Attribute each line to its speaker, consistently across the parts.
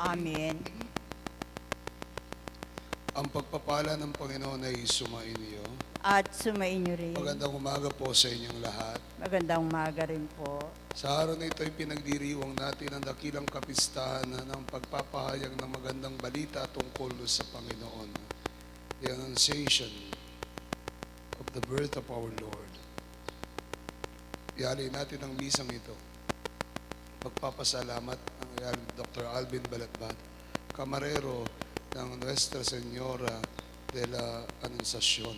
Speaker 1: Amen.
Speaker 2: Ang pagpapala ng Panginoon ay sumainyo.
Speaker 1: At sumainyo rin.
Speaker 2: Magandang umaga po sa inyong lahat.
Speaker 1: Magandang umaga rin po.
Speaker 2: Sa araw na ito ay pinagdiriwang natin ang dakilang kapistahan ng pagpapahayag ng magandang balita tungkol sa Panginoon. The Annunciation of the birth of our Lord. Ialay natin ang misang ito. Pagpapasalamat ang Dr. Alvin Balatbat, kamarero ng Nuestra Señora de la Anunciación.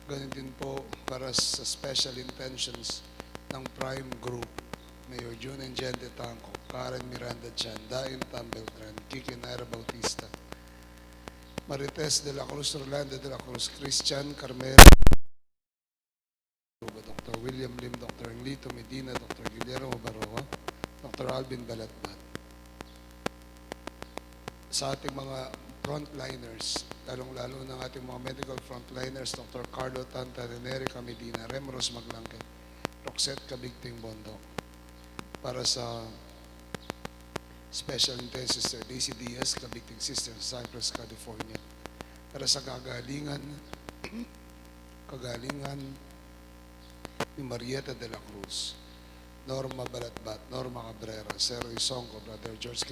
Speaker 2: Ganun din po para sa special intentions ng Prime Group, Mayor June and Jen de Tanco, Karen Miranda Chan, Dain Tambeltran, Kiki Naira Bautista, Marites de la Cruz, Orlando de la Cruz, Christian Carmelo, Dr. William Lim, Dr. Anglito Medina, Dr. Guillermo Baroa, Dr. Alvin Balatbat. Sa ating mga frontliners, lalong-lalo ng ating mga medical frontliners, Dr. Carlo Tanta, Renerica Medina, Remros Maglangke, Roxette Cabigting Bondo, para sa Special Intensive Sister Daisy Diaz, Cabigting Sister sa Cypress, California, para sa kagalingan ni Marieta de la Cruz, Norma Balatbat, Norma Cabrera, Sergio Sonco, Brother George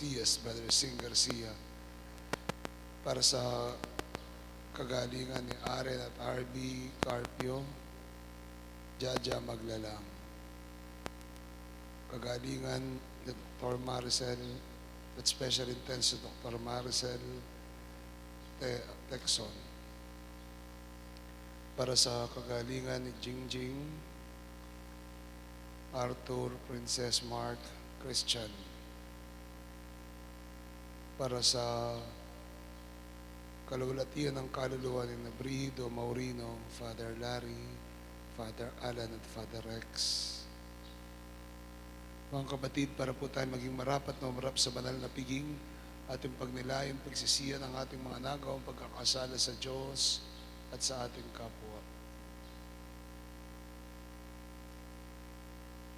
Speaker 2: Diaz, Brother Sing Garcia, para sa kagalingan ni Aren at RB Carpio, Jaja Maglalang, kagalingan ni Dr. Maricel, at Special Intensive Dr. Maricel Texon, para sa kagalingan ni Jingjing, Arthur, Princess Mark, Christian, para sa kalulatian ng kaluluwa ni Brido Maurino, Father Larry, Father Alan at Father Rex. Mga kapatid, para po tayo maging marapat na umarap sa banal na piging, ating pagnilayan, pagsisiyan ang ating mga nagawang pagkakasala sa Diyos at sa ating kapwa.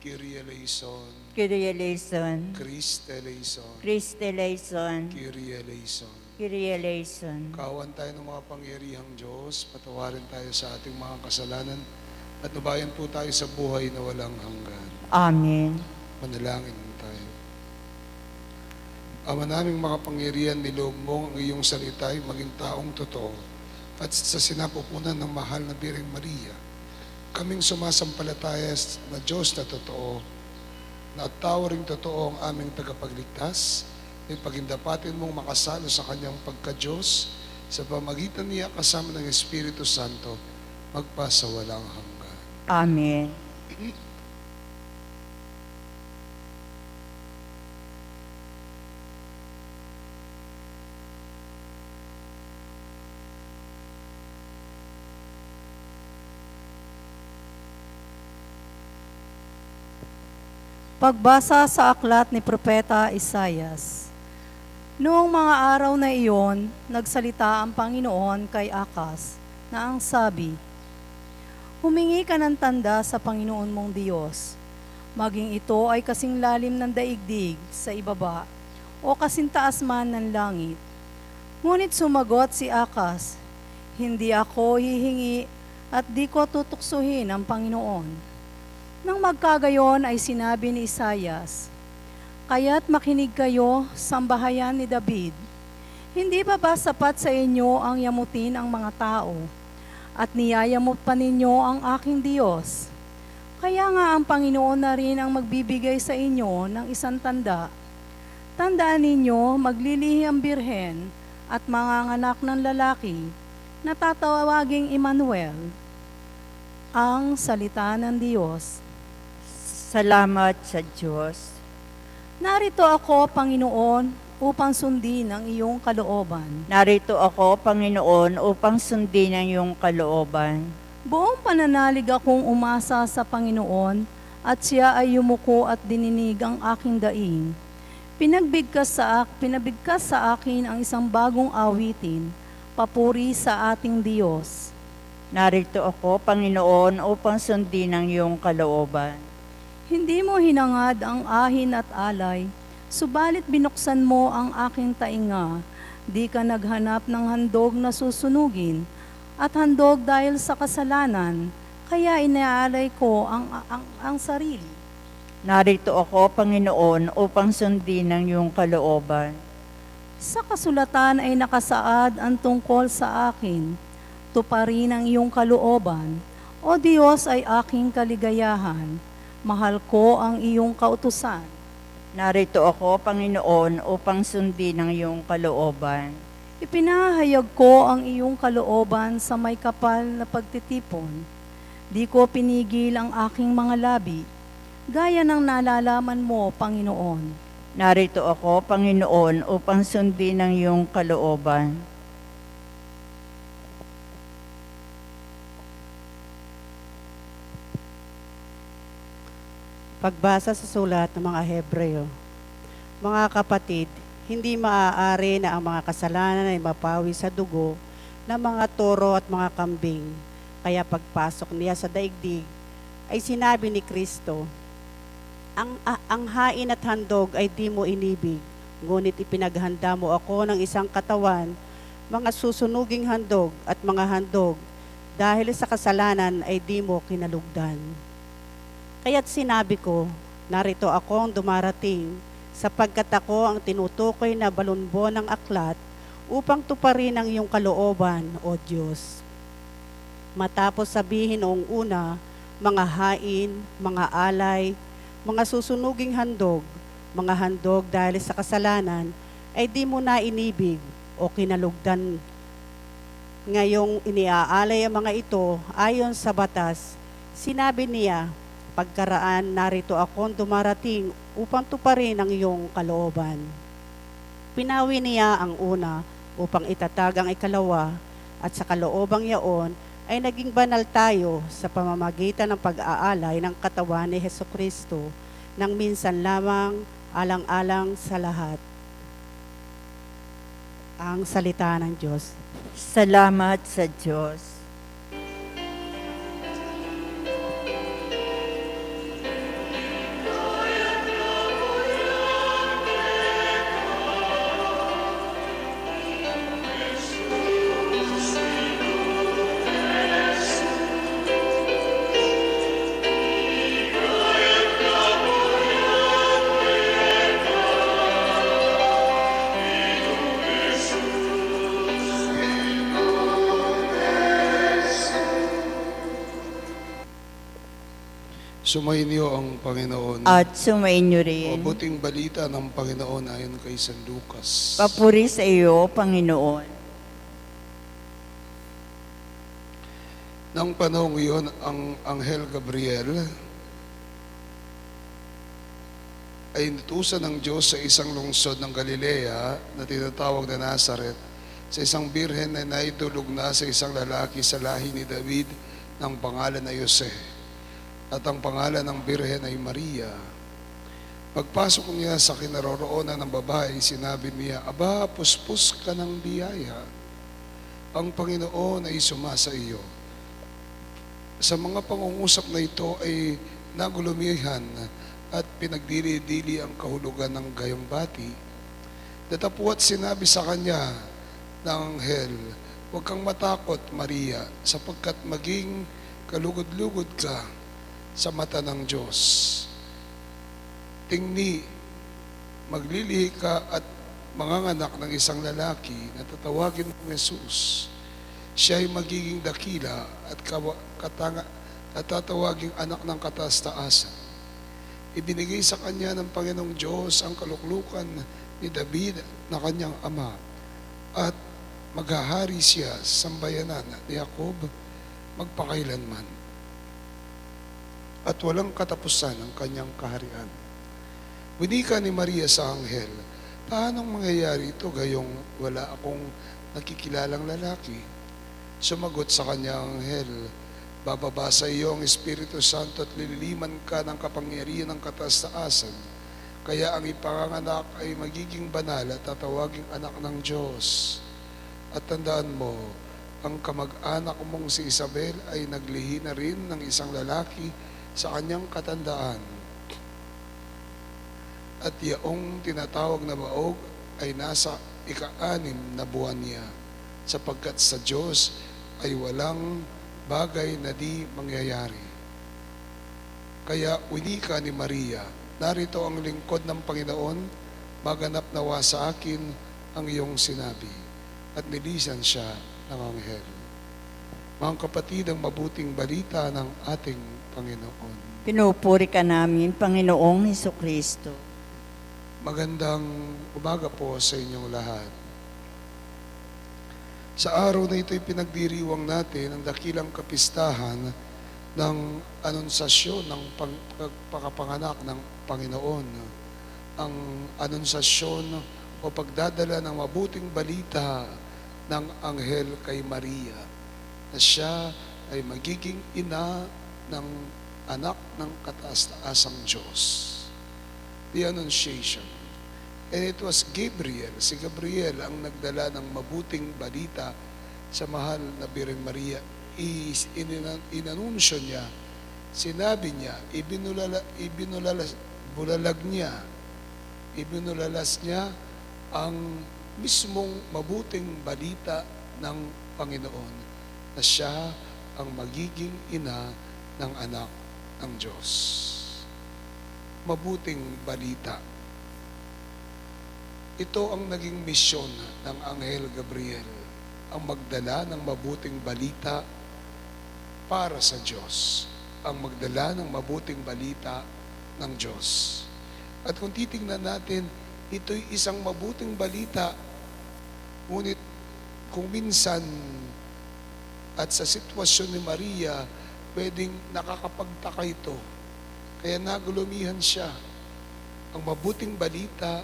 Speaker 2: Kyrie eleison,
Speaker 1: Kyrie eleison.
Speaker 2: Christe eleison,
Speaker 1: Christe eleison.
Speaker 2: Kyrie eleison.
Speaker 1: Kyrie eleison.
Speaker 2: Kawan tayo ng mga pangyarihang Diyos, patawarin tayo sa ating mga kasalanan, at nubayan po tayo sa buhay na walang hanggan.
Speaker 1: Amen.
Speaker 2: Manalangin tayo. Ama naming makapangyarihan, niloob mo ang iyong salita ay maging taong totoo, at sa sinapupunan ng mahal na Birheng Maria, kaming sumasampalataya na Diyos na totoo, na at tao ring totoo ang aming tagapagligtas, ay pagindapatin mong makasalo sa kanyang pagka-Diyos, sa pamagitan niya kasama ng Espiritu Santo, magpasawalang hanggan.
Speaker 1: Amen.
Speaker 3: Pagbasa sa aklat ni Propeta Isaias. Noong mga araw na iyon, nagsalita ang Panginoon kay Akas na ang sabi, "Humingi ka ng tanda sa Panginoon mong Diyos, maging ito ay kasing lalim ng daigdig sa ibaba o kasing taas man ng langit." Ngunit sumagot si Akas, "Hindi ako hihingi at di ko tutuksuhin ang Panginoon." Nang magkagayon ay sinabi ni Isaias, "Kaya't makinig kayo, sambahayan ni David. Hindi ba sapat sa inyo ang yamutin ang mga tao, at niyayamot pa ninyo ang aking Diyos? Kaya nga ang Panginoon na rin ang magbibigay sa inyo ng isang tanda. Tandaan ninyo, maglilihi ang birhen at manganganak ng lalaki na tatawaging Emmanuel." Ang salita ng Diyos.
Speaker 1: Salamat sa Diyos.
Speaker 3: Narito ako, Panginoon, upang sundin ang iyong kalooban.
Speaker 1: Narito ako, Panginoon, upang sundin ang iyong kalooban.
Speaker 3: Buong pananalig akong umasa sa Panginoon, at siya ay yumuko at dininig ang aking daing. Pinabigkas sa akin ang isang bagong awitin, papuri sa ating Diyos.
Speaker 1: Narito ako, Panginoon, upang sundin ang iyong kalooban.
Speaker 3: Hindi mo hinangad ang ahin at alay, Subalit binuksan mo ang aking tainga, di ka naghanap ng handog na susunugin, at handog dahil sa kasalanan, kaya inaalay ko ang sarili.
Speaker 1: Narito ako, Panginoon, upang sundin ang iyong kalooban.
Speaker 3: Sa kasulatan ay nakasaad ang tungkol sa akin, tuparin ang iyong kalooban. O Diyos ay aking kaligayahan, mahal ko ang iyong kautusan.
Speaker 1: Narito ako, Panginoon, upang sundin ang iyong kalooban.
Speaker 3: Ipinahayag ko ang iyong kalooban sa may kapal na pagtitipon. Di ko pinigil ang aking mga labi, gaya ng nalalaman mo, Panginoon.
Speaker 1: Narito ako, Panginoon, upang sundin ang iyong kalooban.
Speaker 4: Pagbasa sa sulat ng mga Hebreo. Mga kapatid, hindi maaari na ang mga kasalanan ay mapawi sa dugo ng mga toro at mga kambing. Kaya pagpasok niya sa daigdig, ay sinabi ni Kristo, ang hain at handog ay di mo inibig, ngunit ipinaghanda mo ako ng isang katawan, mga susunuging handog at mga handog, dahil sa kasalanan ay di mo kinalugdan. Kaya't sinabi ko, narito akong dumarating, sapagkat ako ang tinutukoy na balunbo ng aklat upang tuparin ang iyong kalooban, O Diyos. Matapos sabihin noong una, mga hain, mga alay, mga susunuging handog, mga handog dahil sa kasalanan, ay di mo na inibig o kinalugdan. Ngayong iniaalay ang mga ito ayon sa batas, sinabi niya, pagkaraan narito akong dumarating upang tuparin ang iyong kalooban. Pinawi niya ang una upang itatag ang ikalawa, at sa kaloobang yaon ay naging banal tayo sa pamamagitan ng pag-aalay ng katawan ni Hesukristo nang minsan lamang alang-alang sa lahat. Ang salita ng Diyos.
Speaker 1: Salamat sa Diyos.
Speaker 2: Sumainyo ang Panginoon.
Speaker 1: At sumainyo rin.
Speaker 2: Mabuting balita ng Panginoon ayon kay San Lucas.
Speaker 1: Papuri sa iyo, Panginoon.
Speaker 2: Nang panahong iyon, ang Anghel Gabriel ay inutusan ng Diyos sa isang lungsod ng Galilea na tinatawag na Nazaret, sa isang birhen na naidulog na sa isang lalaki sa lahi ni David ng pangalan na Jose. At ang pangalan ng birhen ay Maria. Pagpasok niya sa kinaroroonan ng babae, sinabi niya, Aba, puspos ka ng biyaya. Ang Panginoon ay sumasa iyo. Sa mga pangungusap na ito ay nagulumihan at pinagdili-dili ang kahulugan ng gayong bati. Datapuat sinabi sa kanya ng anghel, Huwag kang matakot, Maria, sapagkat maging kalugod-lugod ka sa mata ng Diyos. Tingni, maglilihi ka at manganganak ng isang lalaki na tatawagin mong Jesus. Siya ay magiging dakila at tatawaging anak ng kataas-taasan. Ibinigay sa kanya ng Panginoong Diyos ang kaluklukan ni David na kanyang ama, at maghahari siya sa sambayanan ni Jacob magpakailanman, at walang katapusan ang kanyang kaharian. Winika ni Maria sa anghel, Paanong mangyayari ito gayong wala akong nakikilalang lalaki? Sumagot sa kanya ang anghel, Bababa sa iyo ang Espiritu Santo at lililiman ka ng kapangyarihan ng kataas-taasan. Kaya ang ipanganak ay magiging banal at tatawaging anak ng Diyos. At tandaan mo, ang kamag-anak mong si Isabel ay naglihi na rin ng isang lalaki sa kanyang katandaan. at yaong tinatawag na baog ay nasa ika-6 na buwan niya, sapagkat sa Diyos ay walang bagay na di mangyayari. Kaya winika ni Maria, narito ang lingkod ng Panginoon, maganap nawa sa akin ang iyong sinabi. At nilisan siya ng anghel. Mga kapatid, ang mabuting balita ng ating Panginoon.
Speaker 1: Pinupuri ka namin, Panginoong Hesukristo.
Speaker 2: Magandang umaga po sa inyong lahat. Sa araw na ito'y pinagdiriwang natin ang dakilang kapistahan ng anunsasyon ng pagpapanganak ng Panginoon. Ang anunsasyon o pagdadala ng mabuting balita ng anghel kay Maria na siya ay magiging ina ng anak ng kataas-taasang Diyos. The Annunciation. And it was Gabriel, si Gabriel ang nagdala ng mabuting balita sa mahal na Birheng Maria. Inanunsyo niya, sinabi niya, ibinulalas niya ang mismong mabuting balita ng Panginoon na siya ang magiging ina ng anak ng Diyos. Mabuting balita. Ito ang naging misyon ng Anghel Gabriel, ang magdala ng mabuting balita para sa Diyos, ang magdala ng mabuting balita ng Diyos. At kung titingnan natin, ito'y isang mabuting balita, ngunit kung minsan at sa sitwasyon ni Maria, pwedeng nakakapagtaka ito. Kaya nagulumihan siya. Ang mabuting balita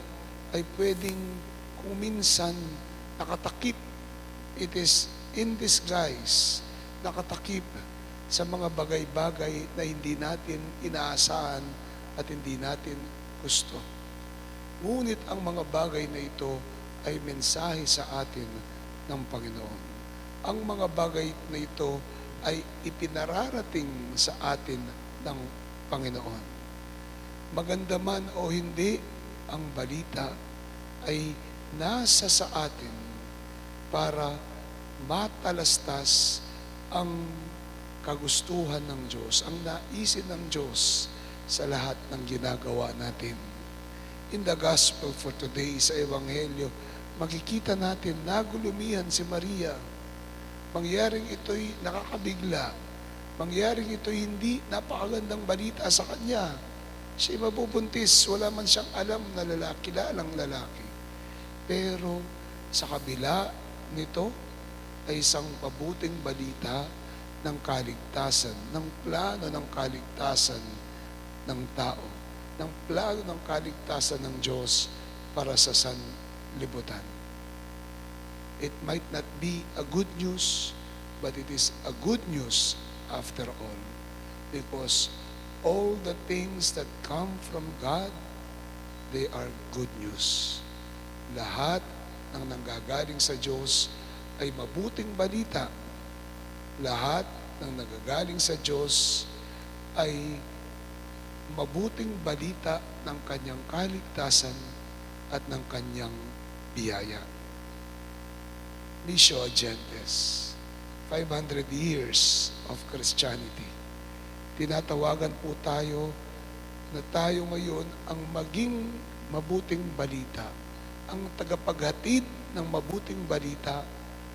Speaker 2: ay pwedeng kung minsan nakatakip. It is in disguise, nakatakip sa mga bagay-bagay na hindi natin inaasahan at hindi natin gusto. Ngunit ang mga bagay na ito ay mensahe sa atin ng Panginoon. Ang mga bagay na ito ay ipinararating sa atin ng Panginoon. Maganda man o hindi, ang balita ay nasa sa atin para matalastas ang kagustuhan ng Diyos, ang naisin ng Diyos sa lahat ng ginagawa natin. In the Gospel for today, sa Ebanghelyo, makikita natin nagulumihan si Maria. Mangyaring ito'y nakakabigla. Mangyaring ito'y hindi napakagandang balita sa kanya. Siya'y mabubuntis, wala man siyang alam na lalaki, kilalang lalaki. Pero sa kabila nito ay isang mabuting balita ng kaligtasan, ng plano ng kaligtasan ng tao, ng plano ng kaligtasan ng Diyos para sa sanlibutan. It might not be a good news, but it is a good news after all. Because all the things that come from God, they are good news. Lahat ng nanggagaling sa Diyos ay mabuting balita. Lahat ng nanggagaling sa Diyos ay mabuting balita ng kanyang kaligtasan at ng kanyang biyaya. Missio Gentes, 500 years of Christianity. Tinatawagan po tayo na tayo ngayon ang maging mabuting balita, ang tagapaghatid ng mabuting balita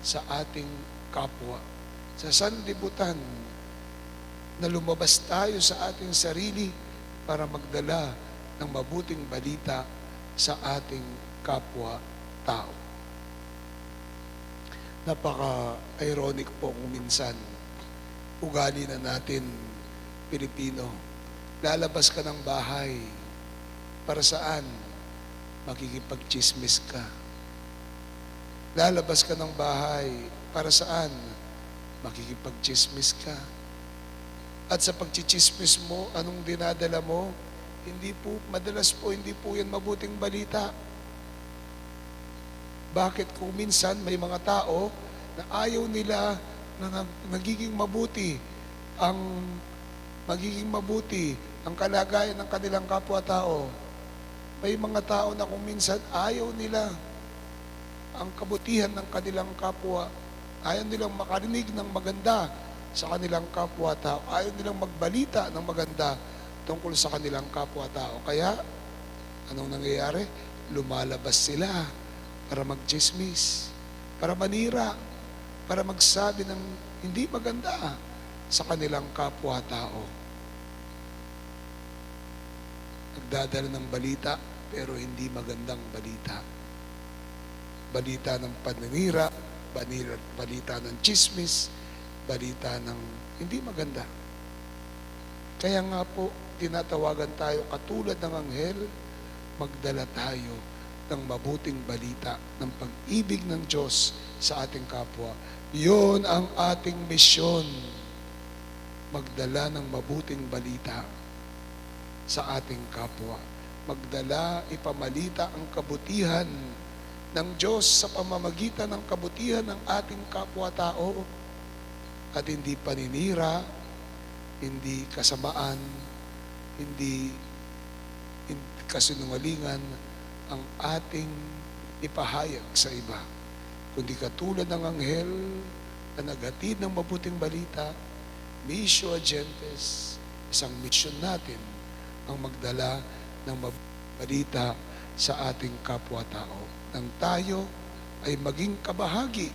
Speaker 2: sa ating kapwa. Sa sanlibutan na lumabas tayo sa ating sarili para magdala ng mabuting balita sa ating kapwa-tao. Napaka-ironic po kung minsan, ugali na natin, Pilipino. Lalabas ka ng bahay, para saan? Makikipagchismis ka. Lalabas ka ng bahay, para saan? Makikipagchismis ka. At sa pagchichismis mo, anong dinadala mo? Madalas po, hindi po yan mabuting balita. Bakit kung minsan may mga tao na ayaw nila na magiging mabuti ang kalagayan ng kanilang kapwa-tao? May mga tao na kung minsan ayaw nila ang kabutihan ng kanilang kapwa. Ayaw nilang makarinig ng maganda sa kanilang kapwa-tao. Ayaw nilang magbalita ng maganda tungkol sa kanilang kapwa-tao. Kaya, anong nangyayari? Lumalabas sila para magchismis, para manira, para magsabi ng hindi maganda sa kanilang kapwa-tao. Nagdadala ng balita, pero hindi magandang balita. Balita ng paninira, balita ng chismis, balita ng hindi maganda. Kaya nga po, tinatawagan tayo katulad ng anghel, magdala tayo ng mabuting balita ng pag-ibig ng Diyos sa ating kapwa. Yun ang ating misyon, magdala ng mabuting balita sa ating kapwa. Magdala, ipamalita ang kabutihan ng Diyos sa pamamagitan ng kabutihan ng ating kapwa-tao at hindi paninira, hindi kasamaan, hindi kasinungalingan ang ating ipahayag sa iba, kundi katulad ng anghel na naghatid ng mabuting balita, Missio Agentes, isang mission natin ang magdala ng mabuting balita sa ating kapwa-tao nang tayo ay maging kabahagi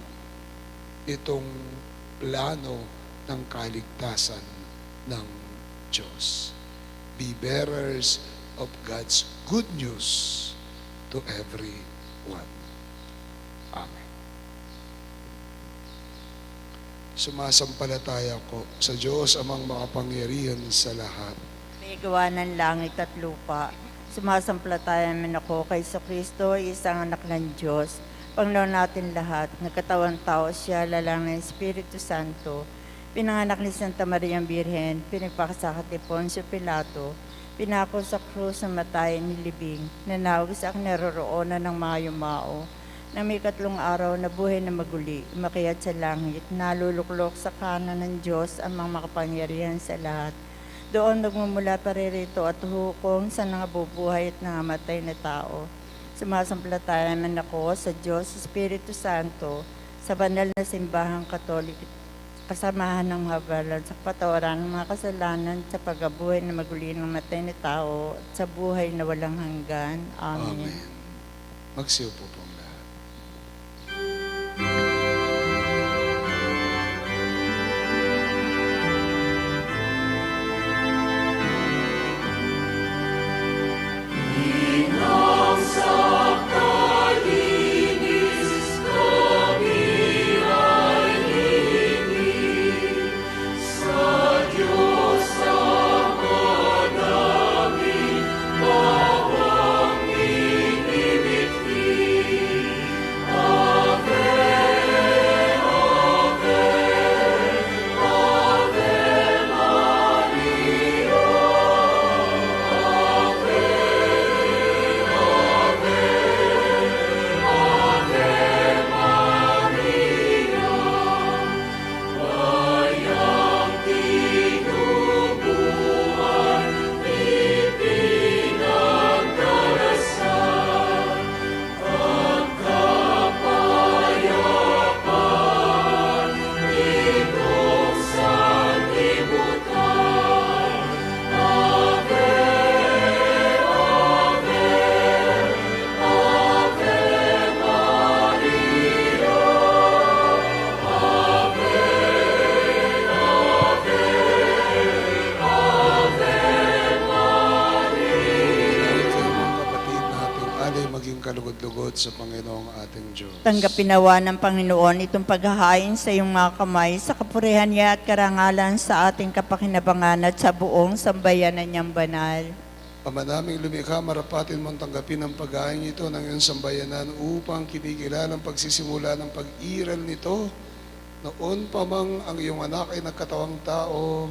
Speaker 2: itong plano ng kaligtasan ng Diyos. Be bearers of God's good news to everyone. Amen. Sumasampalataya ko sa Diyos amang makapangyarihan sa lahat.
Speaker 1: May gawa ng langit at lupa. Sumasampalataya man ako kay Kristo, isang anak ng Diyos. Panginoon natin lahat, nagkatawang tao siya, lalang ng Espiritu Santo. Pinanganak ni Santa Maria Birhen, pinagpakasakat ni Poncio Pilato, pinako sa krus na matay nilibing, nanawag sa naroroonan ng mga yumao, na may 3 araw na buhay na maguli, umakyat sa langit, naluluklok sa kanan ng Diyos ang mga makapangyarihan sa lahat. Doon nagmumula paririto at hukom sa nangabubuhay at nangamatay na tao. Sumasampalataya man ako sa Diyos, Espiritu Santo, sa banal na simbahang Katolik, kasamahan ng habalan sa patawaran ng mga kasalanan, sa pagkabuhay na maguli ng matay na tao, at sa buhay na walang hanggan. Amen.
Speaker 2: Amen. Magsiupo po ang lahat. kalugod-lugod sa Panginoong ating Diyos.
Speaker 1: Tanggapin nawa ng Panginoon itong paghahain sa iyong mga kamay sa kapurihan niya at karangalan sa ating kapakinabangan at sa buong sambayanan niyang banal.
Speaker 2: Ama naming lumikha, marapatin mong tanggapin ang paghahain ito ng iyong sambayanan upang kinikilalang pagsisimula ng pag-iral nito. Noon pa mang ang iyong anak ay nagkatawang tao,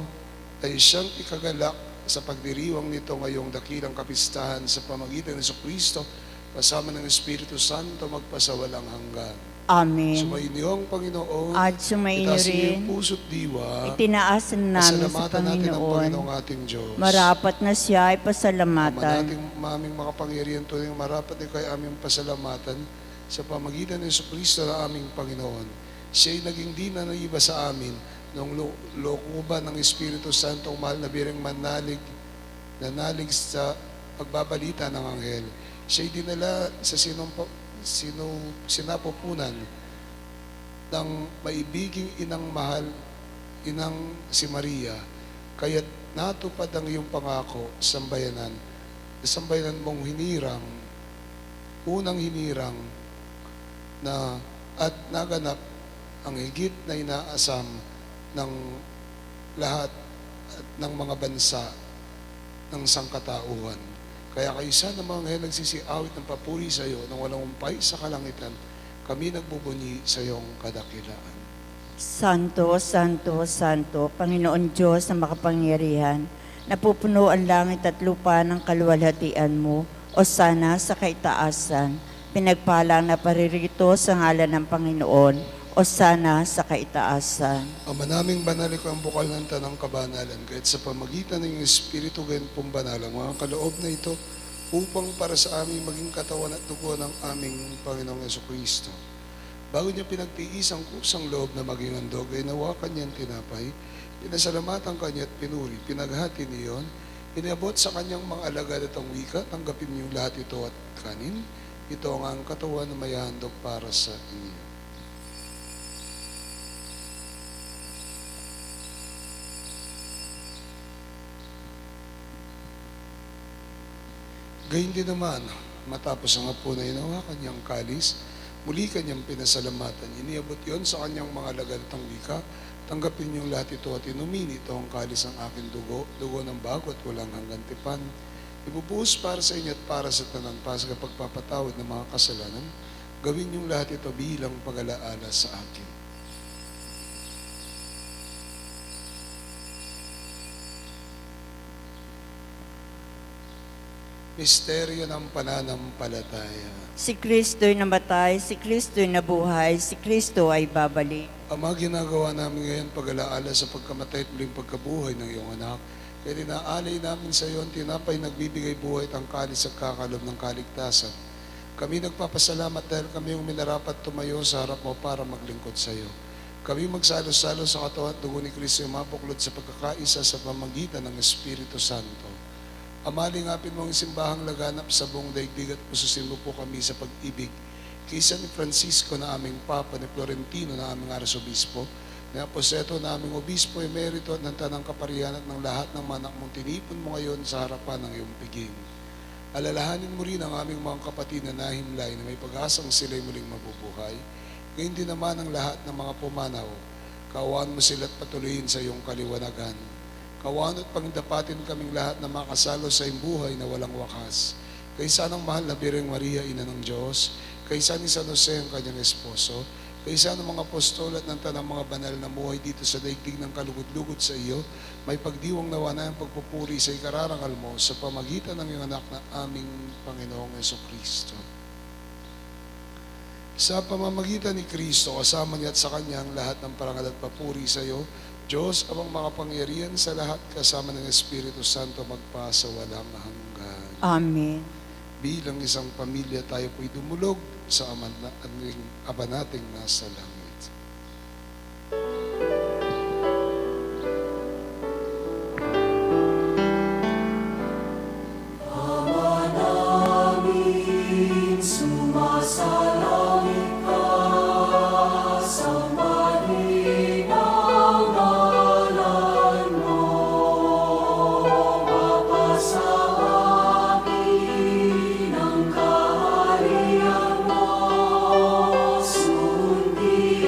Speaker 2: ay siyang ikagalak sa pagdiriwang nito ngayong dakilang kapistahan sa pamagitan ng Kristo, kasama ng Espiritu Santo magpasawalang hanggan.
Speaker 1: Amen.
Speaker 2: Sumainyo ang Panginoon.
Speaker 1: At sumainyo
Speaker 2: Itaas niyo
Speaker 1: rin.
Speaker 2: yung puso't diwa.
Speaker 1: Itinaas namin sa
Speaker 2: Pasalamatan natin ang
Speaker 1: Panginoon.
Speaker 2: Panginoong ating Diyos.
Speaker 1: Marapat na siya ay
Speaker 2: Ama
Speaker 1: pasalamatan.
Speaker 2: nating maming makapangyarihan tunay marapat ay kay aming pasalamatan sa pamagitan ng Jesucristo na aming Panginoon. Siya'y naging di na naiba sa amin noong lokuban ng Espiritu Santo ang mahal na bireng nanalig sa pagbabalita ng anghel. Siya'y dinala sa sinapupunan ng maibiging inang mahal, inang si Maria, kaya't natupad ang iyong pangako sa sambayanan mong unang hinirang na at naganap ang higit na inaasam ng lahat at ng mga bansa ng sangkatauhan. Kaya kayo sana mga anghel nagsisiawit ng papuri sa iyo nang walang umpay sa kalangitan, kami nagbubunyi sa iyong kadakilaan.
Speaker 1: Santo, Santo, Santo, Panginoon Diyos na makapangyarihan, napupuno ang langit at lupa ng kaluwalhatian mo, o sana sa kaitaasan, pinagpala na paririto sa ngalan ng Panginoon, o sana sa kaitaasan.
Speaker 2: Ama naming banal ko ang bukal ng tanang kabanalan, kahit sa pamagitan ng iyong Espiritu gayon pong banal, ang mga kaloob na ito upang para sa aming maging katawan at dugo ng aming Panginoong Jesucristo. Bago niya pinagtiis ang kusang loob na maging handog, ay nawakan niyang tinapay, pinasalamatan kanya at pinuri, pinaghati niyon, inabot sa kanyang mga alagad at ang wika, tanggapin niyo lahat ito at kanin. Ito ang katawan na may handog para sa inyo. Gayun din naman, matapos ang hapunan na hinawakan niyang kalis, muli kanyang pinasalamatan. Iniabot yon sa kanyang mga lagatang wika. Tanggapin niyong lahat ito at inumin. Ito ang kalis ng aking dugo, dugo ng bago at walang hanggang tipan. Ibubuhos para sa inyo at para sa tanan, para sa pagpapatawad ng mga kasalanan. Gawin niyong lahat ito bilang pag-alaala sa akin. Misteryo ng pananampalataya.
Speaker 1: Si Kristo'y namatay, si Kristo'y nabuhay, si Kristo ay babalik.
Speaker 2: Ama, ginagawa namin ngayon pag-alaala sa pagkamatay at muling pagkabuhay ng iyong anak. Kaya tinaalay namin sa iyo ang tinapay nagbibigay buhay at ang kalis at kakalob ng kaligtasan. Kami nagpapasalamat dahil kami yung minarapat tumayo sa harap mo para maglingkod sa iyo. Kami magsalo-salo sa katawan at dugo ni Kristo yung mapuklod sa pagkakaisa sa pamagitan ng Espiritu Santo. Ama, lingapin mo ang simbahang laganap sa buong daigdig at pususin mo po kami sa pag-ibig. Kaysa ni Francisco na aming Papa, ni Florentino na aming Arsobispo, ni Aposeto na aming Obispo, Emerito at ng Tanang Kaparian at ng lahat ng manak mong tinipon mo ngayon sa harapan ng iyong piging. Alalahanin mo rin ang aming mga kapatid na nahimlay na may pag-asang sila'y muling mabubuhay. Ngayon din naman ang lahat ng mga pumanaw. Kaawaan mo sila at patuloyin sa iyong kaliwanagan. Kawan at pangdapatin kaming lahat na makasalo sa iyong buhay na walang wakas. Kaysa ng mahal na Birheng Maria, Ina ng Diyos, kaysa ni San Jose ang kanyang esposo, kaysa ng mga apostol at ng tanang mga banal na buhay dito sa daigdig ng kalugod-lugod sa iyo, may pagdiwang nawa na ang pagpupuri sa ikararangal mo sa pamagitan ng iyong anak na aming Panginoong Jesucristo. Sa pamamagitan ni Kristo, kasama niya at sa Kanya ang lahat ng parangal at papuri sa iyo, Diyos, amang makapangyarihan sa lahat, kasama ng Espiritu Santo, magpasa walang hanggan.
Speaker 1: Amen.
Speaker 2: Bilang isang pamilya, tayo po'y dumulog sa Ama nating nasa langit.
Speaker 5: Sundin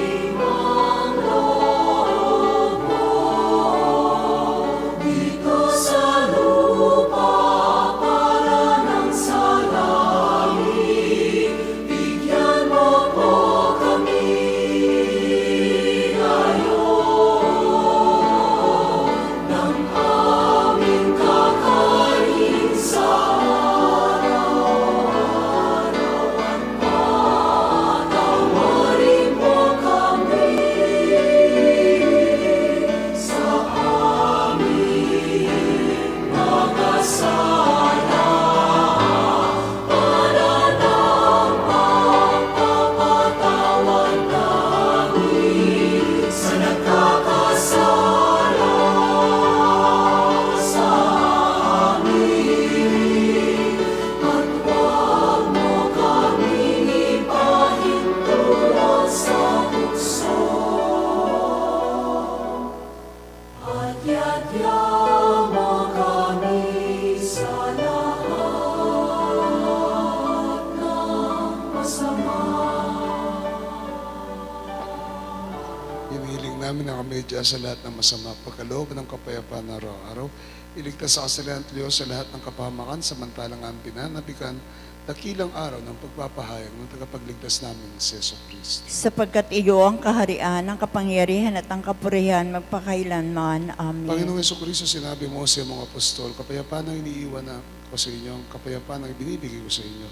Speaker 2: medya sa lahat ng masama, pagkaloob ng kapayapaan na araw-araw, iligtas sa kasalanan at Diyos sa lahat ng kapahamakan, samantalang ang pinanabikan, dakilang araw ng pagpapahayag ng tagapagligtas namin si Yeso Cristo.
Speaker 1: Sapagkat iyo ang kaharian, ang kapangyarihan at ang kapurihan magpakailanman. Amen.
Speaker 2: Panginoong Yeso Cristo, sinabi mo sa mga apostol, kapayapaan ang iniiwan na ko sa inyo, ang kapayapaan ang ibinibigay ko sa inyo.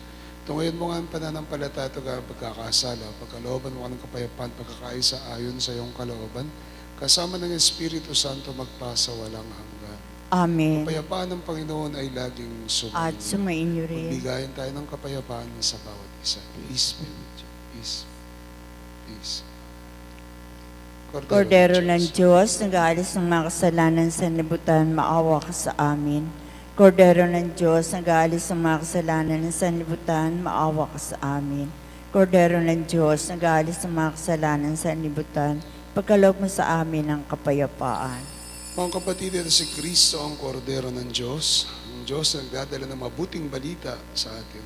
Speaker 2: Tungayin mo nga ang pananampalataya at pagkakasala, pagkalooban mo ka ng kapayapaan, pagkakaisa ayon sa iyong kalooban, kasama ng Espiritu Santo magpasa walang hanggan.
Speaker 1: Amen.
Speaker 2: Kapayapaan ng Panginoon ay laging
Speaker 1: At
Speaker 2: sumainyo.
Speaker 1: sumainyo rin.
Speaker 2: Magbigayan tayo ng kapayapaan sa bawat isa. Peace be with you. Peace. Peace.
Speaker 1: Kordero ng Diyos, nag-aalis ng mga kasalanan sa libutan, maawa ka sa amin. Kordero ng Diyos, nag-aalis ng mga kasalanan sa libutan, maawa ka sa amin. Kordero ng Diyos, nag-aalis ng mga kasalanan sa libutan, pagkaloob mo sa amin ang kapayapaan.
Speaker 2: Mga kapatid, ito si Kristo ang kordero ng Diyos. Ang Diyos na nagdadala ng mabuting balita sa atin.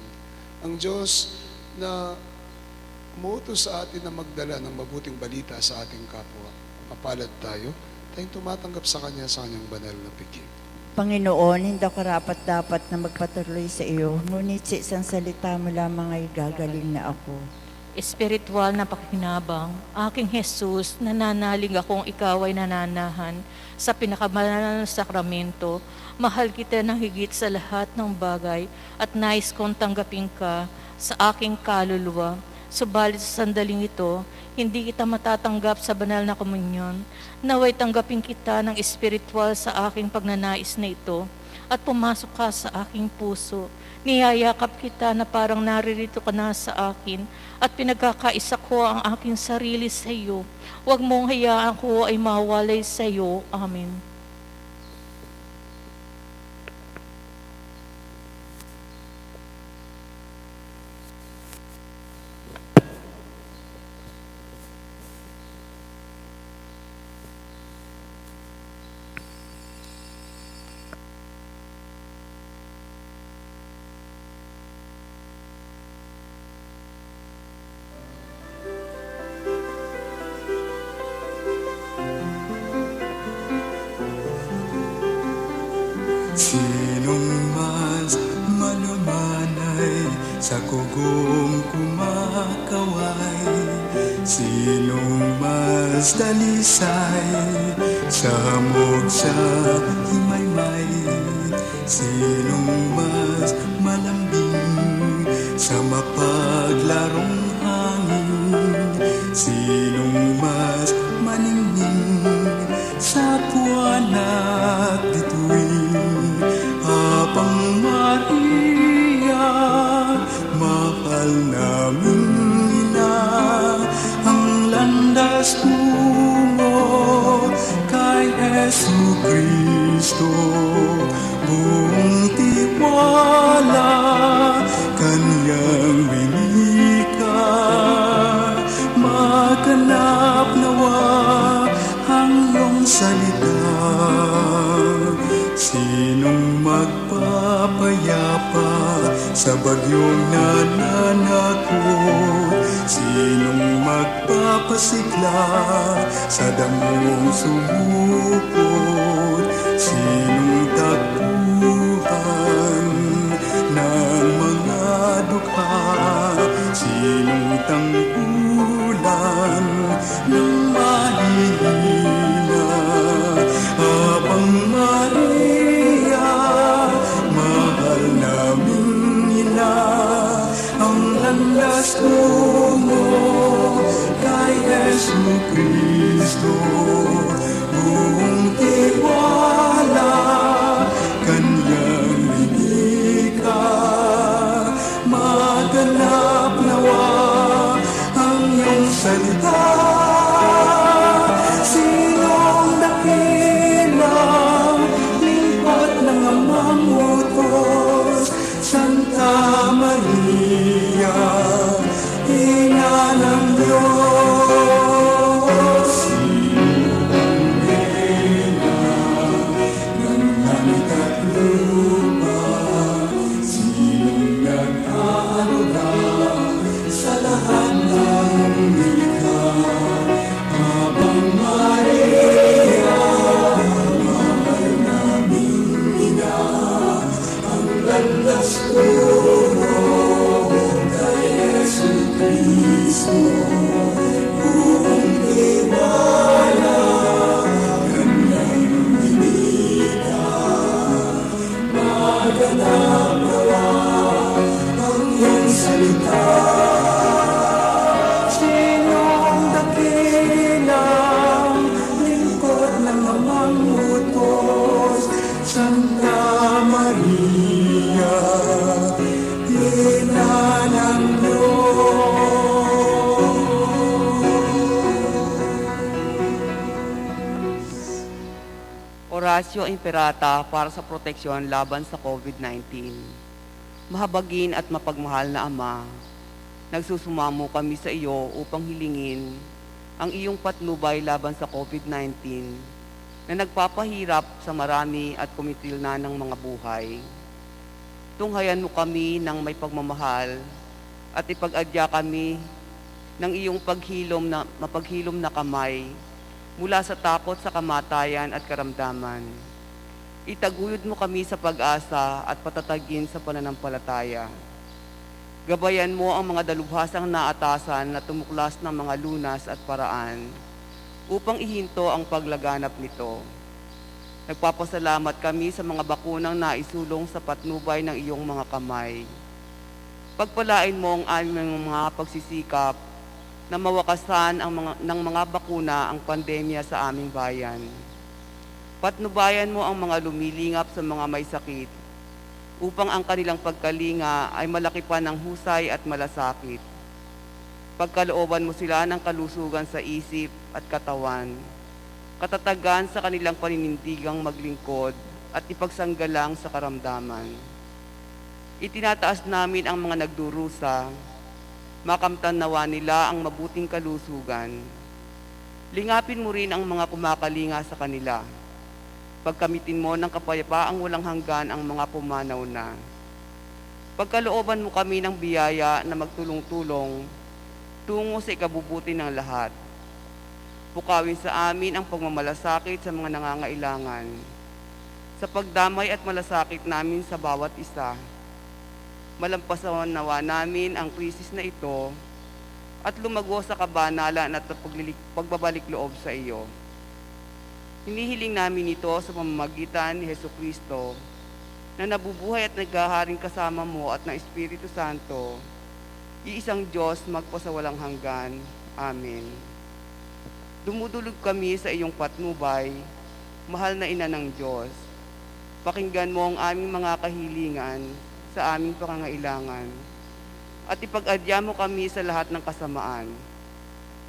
Speaker 2: Ang Diyos na umuutos sa atin na magdala ng mabuting balita sa ating kapwa. Mapalad tayo, tayong tumatanggap sa Kanya sa Kanyang banal na piging.
Speaker 1: Panginoon, hindi ako dapat na magpatuloy sa iyo, ngunit sa isang salita mo lamang ay gagaling na ako.
Speaker 5: Espiritual na pakinabang, aking Jesus, nananalig akong ikaw ay nananahan sa pinakabanal na sakramento. Mahal kita ng higit sa lahat ng bagay at nais kong tanggapin ka sa aking kaluluwa. Subalit sa sandaling ito, hindi kita matatanggap sa banal na komunyon. Naway tanggapin kita ng espiritual sa aking pagnanais na ito at pumasok ka sa aking puso. Niyayakap kita na parang naririto ka na sa akin at pinagkakaisa ko ang aking sarili sa iyo. Huwag mong hayaan ko ay mawalay sa iyo. Amen.
Speaker 6: Sinong mas malumanay sa kugong kumakaway? Sinong mas dalisay sa hamog sa himaymay? Sinong mas malambing sa mapaglarong hangin? Sinong mas maningning sa puwan at bituin? Apang Maria, mahal naming ina, ang landas tungo kay Jesu Cristo. Buong tiwala, Kanyang winika, maganap nawa ang iyong salita. Sinong magpapayapa sa bagyong nananakot? Sinong magpapasigla sa damong sumupot? Sinong takbuhan ng mga dukha? Sinong tangkulan ng mahihina? Habang Maria, mahal naming ina, ang landas tungo kay Jesu Cristo. Buong tiwala, Sino ang dakilang lingkod ng amang utos? Santa Maria, ina ng
Speaker 7: Horacio Imperata para sa proteksyon laban sa COVID-19. Mahabagin at mapagmahal na Ama, nagsusumamo kami sa iyo upang hilingin ang iyong patnubay laban sa COVID-19 na nagpapahirap sa marami at kumitil na ng mga buhay. Tunghayan mo kami ng may pagmamahal at ipag-adya kami ng iyong mapaghilom na kamay mula sa takot sa kamatayan at karamdaman. Itaguyod mo kami sa pag-asa at patatagin sa pananampalataya. Gabayan mo ang mga dalubhasang naatasan na tumuklas ng mga lunas at paraan upang ihinto ang paglaganap nito. Nagpapasalamat kami sa mga bakunang naisulong sa patnubay ng iyong mga kamay. Pagpalain mo ang aming mga pagsisikap na mawakasan ng mga bakuna ang pandemya sa aming bayan. Patnubayan mo ang mga lumilingap sa mga may sakit upang ang kanilang pagkalinga ay malaki pa ng husay at malasakit. Pagkalooban mo sila ng kalusugan sa isip at katawan, katatagan sa kanilang paninindigang maglingkod at ipagsanggalang sa karamdaman. Itinataas namin ang mga nagdurusa, makamtan nawa nila ang mabuting kalusugan. Lingapin mo rin ang mga kumakalinga sa kanila. Pagkamitin mo ng kapayapaang walang hanggan ang mga pumanaw na. Pagkalooban mo kami ng biyaya na magtulong-tulong tungo sa ikabubuti ng lahat. Pukawin sa amin ang pagmamalasakit sa mga nangangailangan. Sa pagdamay at malasakit namin sa bawat isa, malampasan nawa namin ang krisis na ito at lumago sa kabanalan at pagbabalik loob sa iyo. Hinihiling namin ito sa pamamagitan ni Jesucristo na nabubuhay at naghaharing kasama mo at ng Espiritu Santo, iisang Diyos magpasawalang hanggan. Amen. Dumudulog kami sa iyong patnubay, mahal na Ina ng Diyos. Pakinggan mo ang aming mga kahilingan sa aming pangangailangan at ipag-adya mo kami sa lahat ng kasamaan.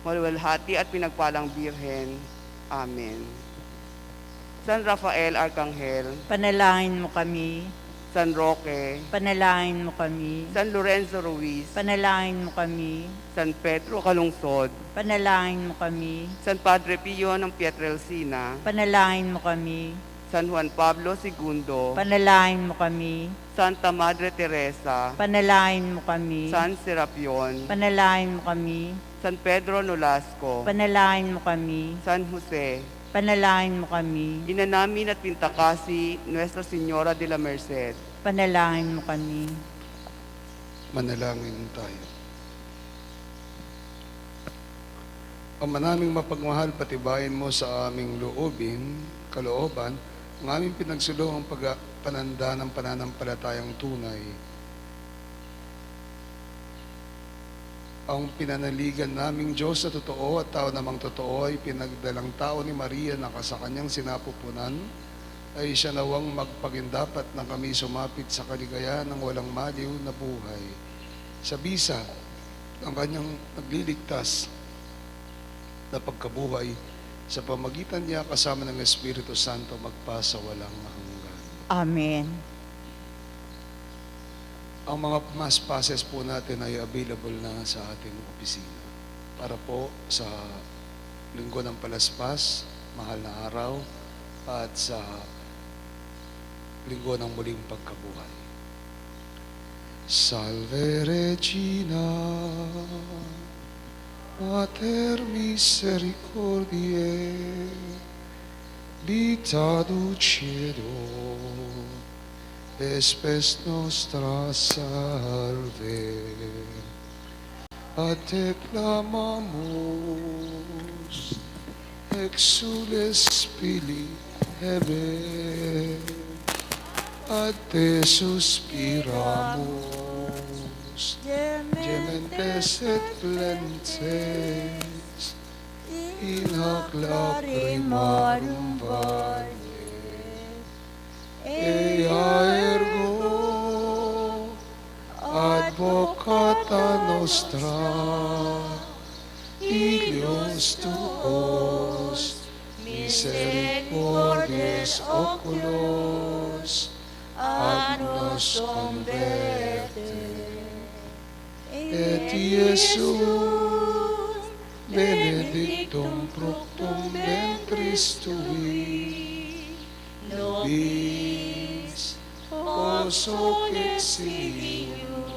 Speaker 7: Maluwalhati at pinagpalang Birhen. Amen. San Rafael Arcangel,
Speaker 1: Panalangin mo kami.
Speaker 7: San Roque,
Speaker 1: Panalangin mo kami.
Speaker 7: San Lorenzo Ruiz,
Speaker 1: Panalangin mo kami.
Speaker 7: San Pedro Calungsod,
Speaker 1: Panalangin mo kami.
Speaker 7: San Padre Pio ng Pietrelcina,
Speaker 1: Panalangin mo kami.
Speaker 7: San Juan Pablo II,
Speaker 1: Panalangin mo kami.
Speaker 7: Santa Madre Teresa,
Speaker 1: Panalangin mo kami.
Speaker 7: San Serapion,
Speaker 1: Panalangin mo kami.
Speaker 7: San Pedro Nolasco,
Speaker 1: Panalangin mo kami.
Speaker 7: San Jose,
Speaker 1: Panalangin mo kami.
Speaker 7: Ina namin at Pintakasi, Nuestra Señora de la Merced,
Speaker 1: Panalangin mo kami.
Speaker 2: Manalangin tayo. Ama naming mapagmahal, patibayin mo sa aming kalooban, ang aming pinagsulong pananda ng pananampalatayang tunay. Ang pinanaligan naming Diyos na totoo at tao namang totoo ay pinagdalang tao ni Maria na sa kanyang sinapupunan, ay siya nawang magpagindapat na kami sumapit sa kaligayahan ng walang maliw na buhay. Sa bisa ng kanyang nagliligtas na pagkabuhay, sa pamagitan niya kasama ng Espiritu Santo magpasa walang hanggan.
Speaker 1: Amen.
Speaker 2: Ang mga mass passes po natin ay available na sa ating opisina para po sa Linggo ng Palaspas, mahal na araw, at sa Linggo ng Muling Pagkabuhay. Salve Regina, Mater misericordiae, vita dulcedo, espes nostra salve, a te clamamus, exules Filii Heaven. ad te suspiramus, gementes et flentes, in hoc lacrimarum vale, ea ergo advocata nostra, Ilios tuos, misericordies oculos, ad nos converte. Et Iesum, benedictum fructum ventris tui, nobis os hoc exilium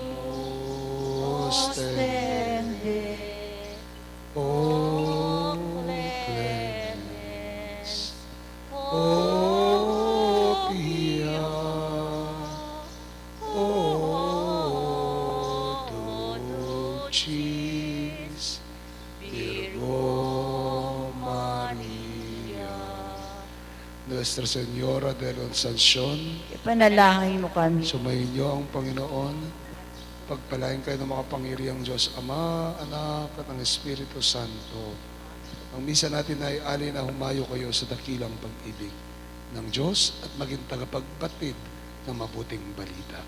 Speaker 2: ostende. O clemens, O pia, O dulcis Virgo Maria. Nuestra Señora de la Asunción,
Speaker 1: Ipanalangin mo kami.
Speaker 2: sumainyo ang Panginoon. Pagpalain kayo ng makapangyarihang Diyos, Ama, Anak, at ang Espiritu Santo. Ang misa natin ay alin na humayo kayo sa dakilang pag-ibig ng Diyos at maging tagapagbatid ng mabuting balita.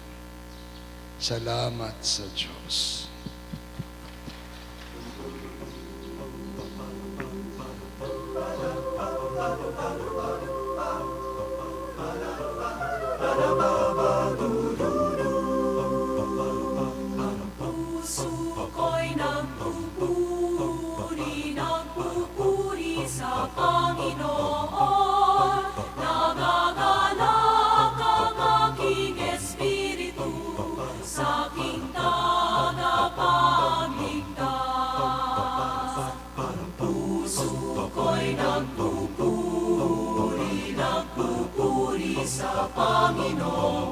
Speaker 2: Salamat sa Diyos.
Speaker 8: Ko'y nagpupuri sa Panginoon. Nagagalak ang aking espiritu sa aking tagapagligtas. Puso ko'y nagpupuri sa Panginoon.